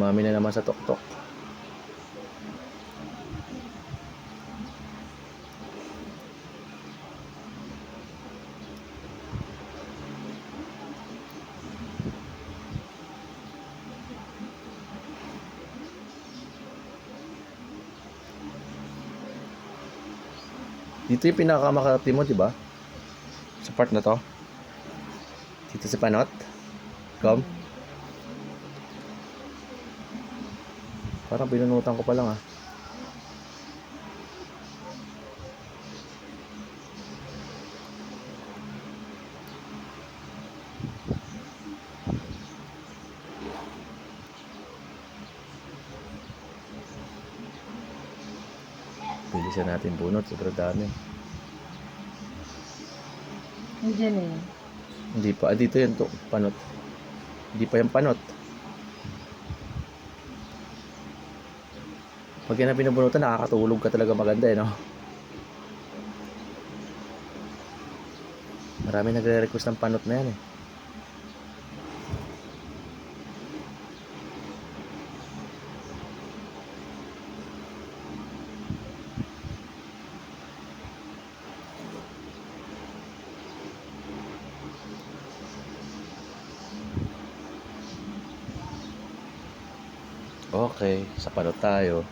Dumami na naman sa tuktok. Dito yung pinakamakati mo, di ba? Sa part na to. Dito sa panot. Come. Parang pinunutan ko pa lang ah. Bilisan natin bunot, sobrang dami. Nandiyan eh. Hindi pa, dito yan to, panot. Hindi pa yung panot. Pag yan ang pinubunutan, nakakatulog ka talaga maganda eh, no? Marami nagre-request ng panot na yan eh. Okay, sa panot tayo.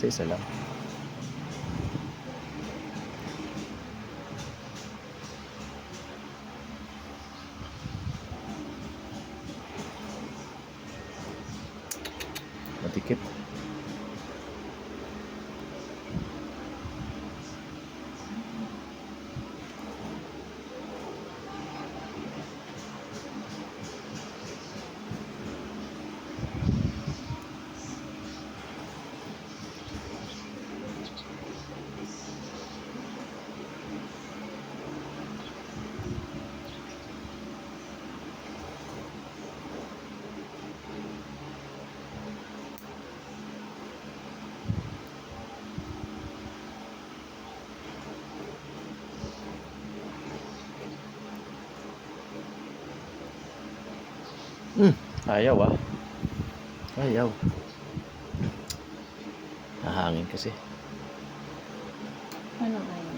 Sa isa lang. Matikip. Ayaw ah. Ayaw. Nahangin kasi. Ano ayaw?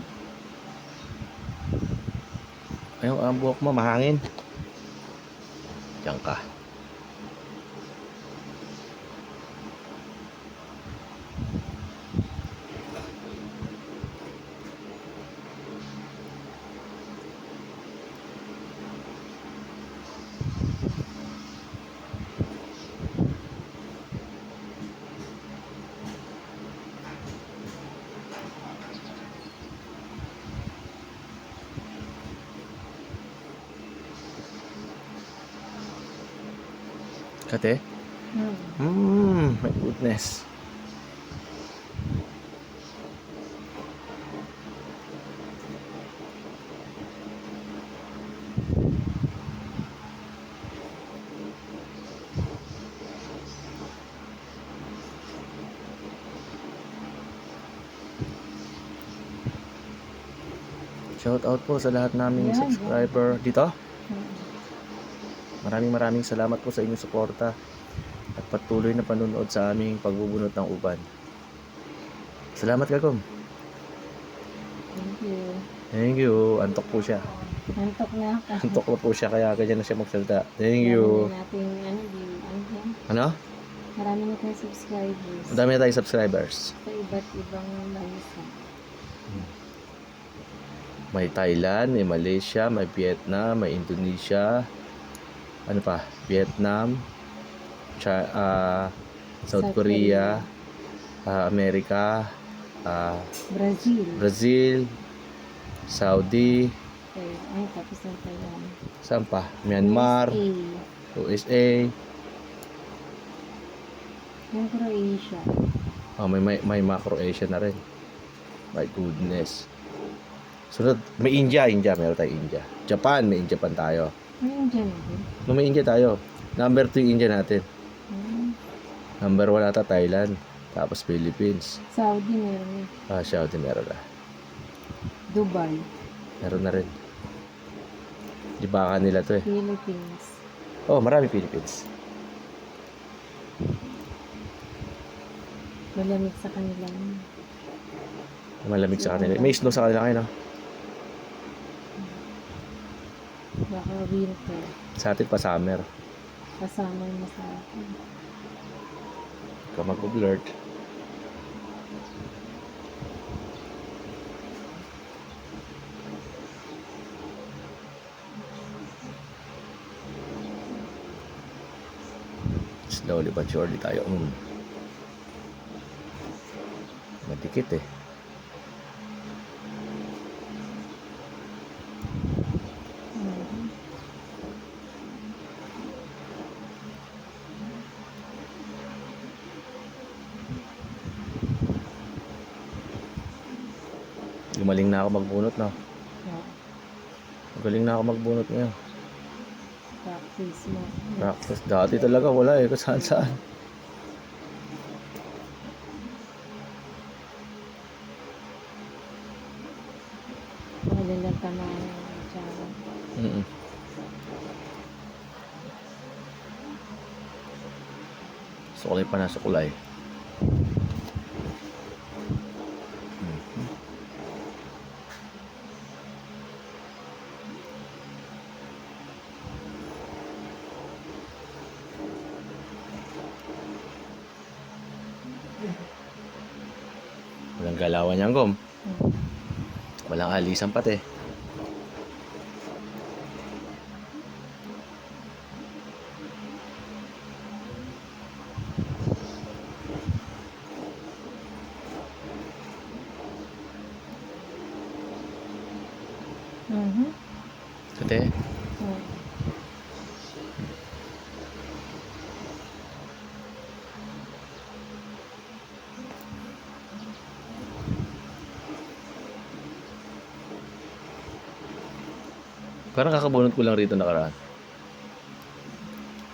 Ayaw, ang buhok mo mahangin. Diyan ka. Kate? My goodness. Shout out po sa lahat naming subscriber dito. Maraming salamat po sa inyong suporta at patuloy na panunood sa aming pagbubunot ng uban. Salamat Kagom. Thank you. Thank you. Antok po siya. Antok na ako. Antok na po siya kaya ganyan na siya magsalita. Thank you. Ano? Marami na tayong subscribers. Madami na tayong subscribers. Sa iba't ibang bansa. May Thailand, may Malaysia, may Vietnam, may Indonesia. Ano pa? Vietnam, South Korea, Amerika, Brazil, Saudi, ay tapos na Thailand. saan pa? Myanmar, USA. Yung Croatia. May Macro-Asia na rin. My goodness. Sunod, may India, meron tayong India. Japan, may Japan tayo. May India na din. May India tayo. Number 2 yung India natin. Hmm. Number 1 ata Thailand. Tapos Philippines. Saudi meron eh. Saudi meron na. Dubai. Meron na rin. Di baka nila to eh. Philippines. Oh, marami Philippines. Malamig sa kanila. Malamig sa kanila. May snow sa kanila kayo, no? Baka winter. Sa atin pa summer. Kasama yung masarap. Ikaw mag-alert. Slowly but surely tayo. Madikit eh. Mhm. Gumaling na ako magbunot na. Yeah. Magaling na ako magbunot ngayon. Practice mo. Practice. Dati talaga wala eh. Kung saan saan. Magalang tamaan yung tsara. Sukulay pa na sukulay. Walang galawan yang gom. Walang alisan pati. Mhm. Kate, Oh. parang kakabunot ko lang rito nakaraan.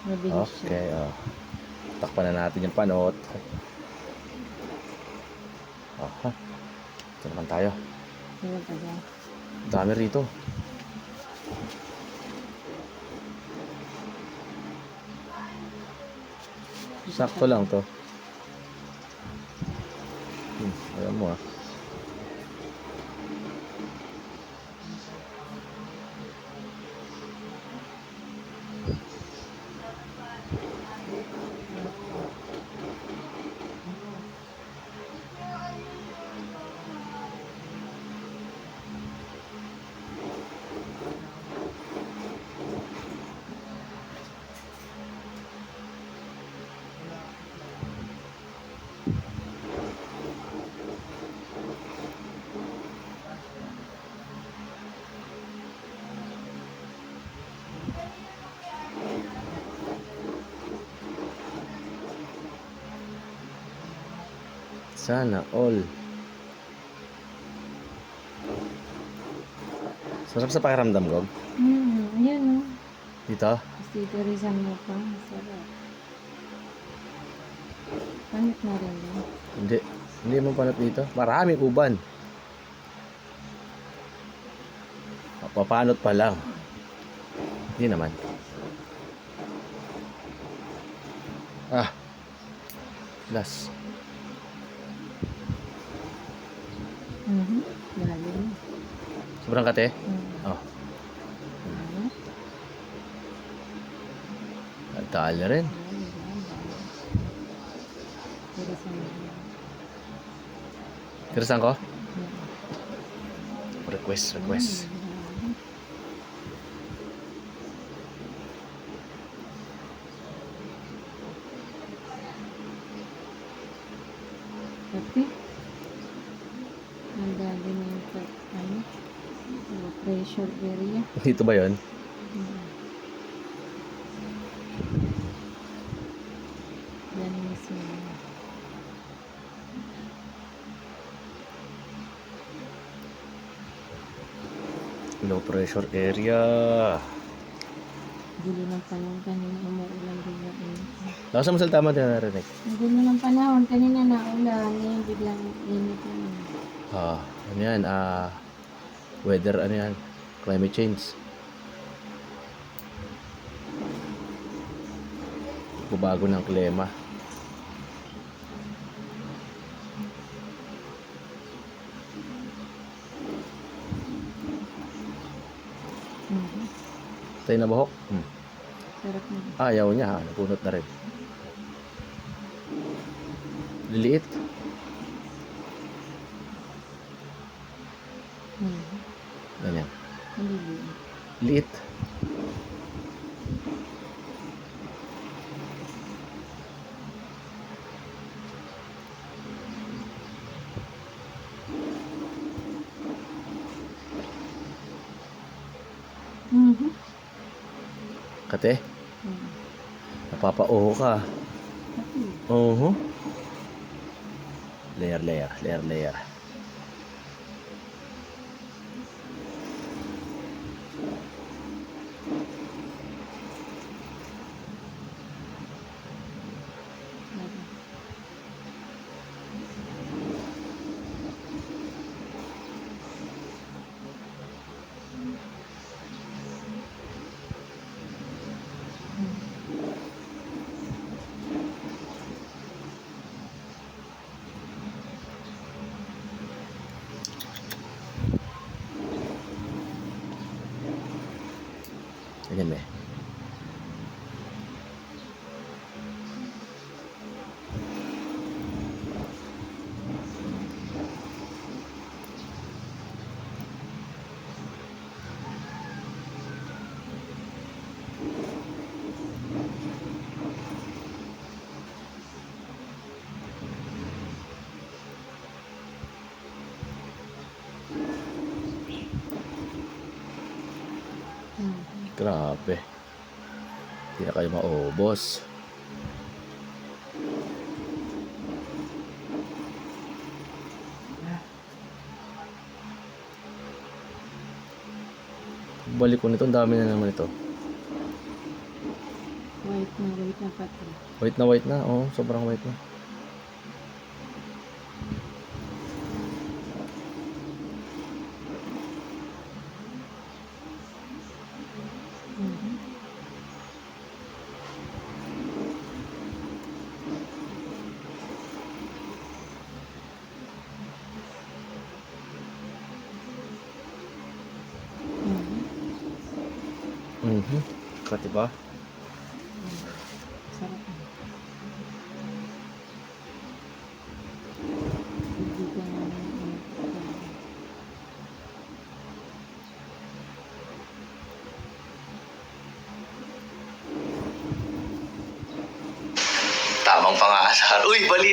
Mabilis siya. Okay, takpan na natin yung panot. Aha. Ito naman tayo. Meron pa dyan. Dami rito. Sakto lang to. Alam mo ah. Sana all. Sarap sa pakiramdam ko. Yan o. Dito. Tapos dito rizan mo pa. Masarap. Panit na rin yan. Hindi. Hindi mo panat dito. Maraming uban. Papanot pa lang. Hindi naman. Last. Lalim. Sobrang kate? Mhm. Oh. Nagtaal na rin. Tirasan ko? Request. Tapi, ang dami na yung pressure area. Dito ba yon? Yan mismo. Low pressure area. Gulo ng panahon kanina, umuulan biglang init. Lakas mo salita mo, di na narinig. Ang gulo ng panahon kanina naulan, ngayon biglang init na. Ano yan, weather, ano yan, climate change. Babago ng klima. Mhm. Tayo na buhok? Sarap na. Ayaw niya, napunot na rin. Liliit. Mhm. Ganyan. Maliliit. Liit. Mhm. Kate, Mhm. napapauho ka. Kasi, Layer. laba. Ganyan eh. Mhm. Grabe. Hindi na kayo maubos. Balik ko nito, ang dami na naman ito. White na pati. White na, oh, sobrang white na. Mhm. Mhm. Kati ba? Sarap na. Hindi ka nga init. Tamang pang-aasar. Uy, bali